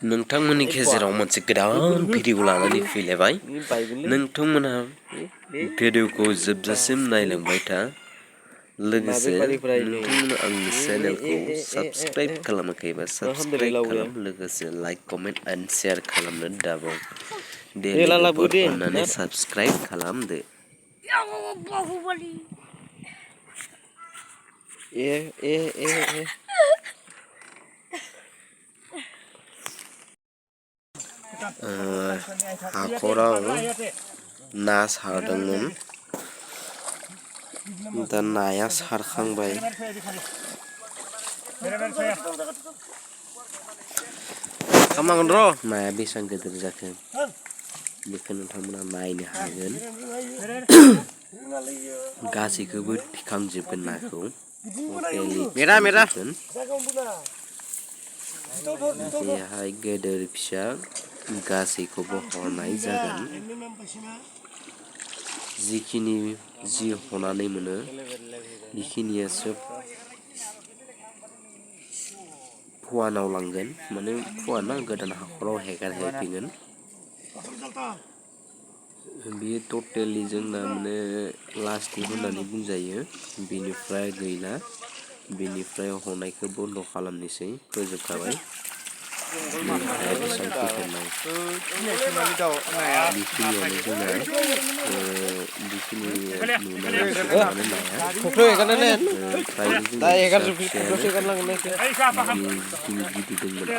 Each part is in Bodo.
नोंथांमोननि गेजेराव मोनसे गोदान भिडिअ लानानै फैलायबाय नोंथांमोनहा भिडिअखौ जोबजासिम नायलांबाय था लोगोसे नोंथांमोना आंनि चेनेलखौ साबस्क्राइब खालामाखैबा साबस्क्राइब खालाम लोगोसे लाइक कमेन्ट एन्ड शेयार खालामनो दाबाव दे लोगोफोर अननानै साबस्क्राइब खालामदो हाखराव ना सारदोंमोन दा नाया सारखांबाय खामागोन र' नाया बेसेबां गिदिर जाखो बेखौ नोंथांमोना नायनो हागोन गासैखौबो थिखांजोबगोन नाखौ बेहाय गेदेर फिसा गासैखौबो हरनाय जागोन जिखिनि जि हनानै मोनो बेखिनिया सोब फुवानाव लांगोन माने फुवाना गोदान हाखराव हेगारहैफिनगोन बेयो टटेलि जोंना माने लास्टनि होननानै बुंजायो बेनिफ्राय गैला बेनिफ्राय हनायखौ बन्द' खालामनोसै फोजोबखाबाय बेखिनियावनो जोंना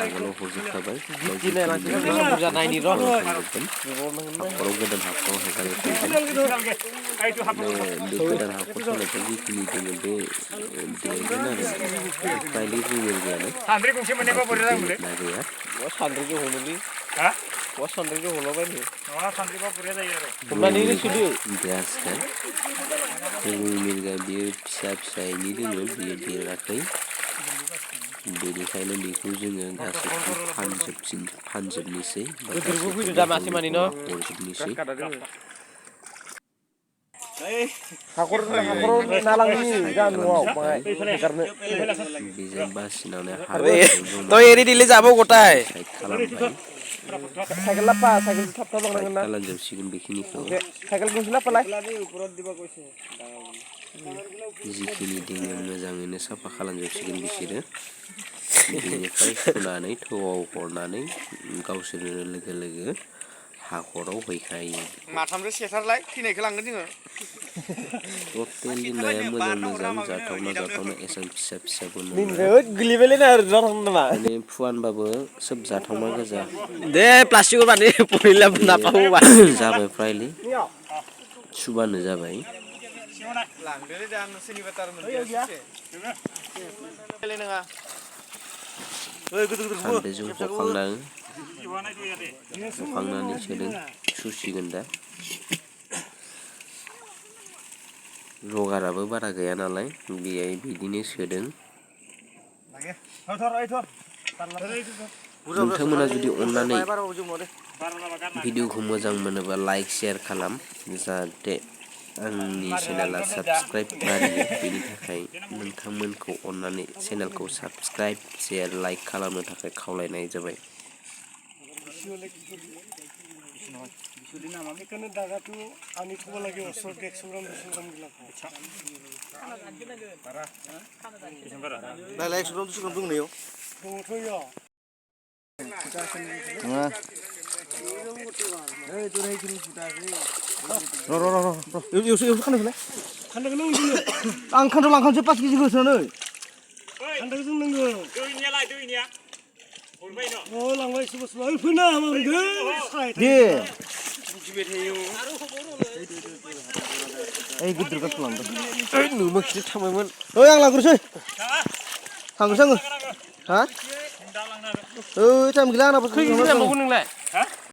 आगोलाव हरजोबखाबाय हाखराव गोदान हाखराव हेगारहैफिनगोन बे गोदान हाखर जानायखौ जिखिनि दङ बे देगोन आरो फ्रायलि रुवेल गैयानो ना गैया सान्द्रिजों हमोलै सान्द्रिजों हलाबायनो ग्रासखा रुवेलगा बियो फिसा फिसायैनो दोङो बियो देराखै बेनिखायनो बेखौ जोङो गासैखौ फानजोबनोसै हरजोबनोसै बेजों बासिनानै खालामजोबसिगोन बेखिनिखौ जिखिनि दोङो मोजाङैनो साफा खालामजोबसिगोन बिसोरो बेनिफ्राय सुनानै थौआव हरनानै गावसोरनो लोगो लोगो हाखराव हैखायो माथामजों सेथारलाय थैनायखौ लांगोन जोङो टटेलि नाया मोजां जाथावना एसां फिसा फिसाबो नङा माने फुवानबाबो सोब जाथावना गोजा दे प्लास्टिकआव बादि जाबाय फ्रायलि सुबानो जाबाय सान्द्रिजों हखांनानै सोदों सुसिगोन दा रगाराबो बारा गैया नालाय बेहाय बिदिनो सोदों नोंथांमोना जुदि अननानै भिडिअखौ मोजां मोनोबा लाइक शेयार खालाम जाहाथे आंनि चेनेला साबस्क्राइब बारायो बेनि थाखाय नोंथांमोनखौ अननानै चेनेलखौ साबस्क्राइब शेयार लाइक खालामनो थाखाय खावलायनाय जाबाय आं खान्थाव लांखानोसै 5 केजि होसोनानै खान्थावखौ जों नांगौ दैनियालाय दैनिया हरबाय न' लांबाय सोरबा फैना दे बुजिबाय थायो ओइ गिदिर गास लांदों ओइ नुमो खिथि थांबायमोन ओइ आं लांग्रोसै थांग्रोसै आङो हा ओइ टाइम गैला आंनाबो खै केजि लांबावगोन नोंलाय हा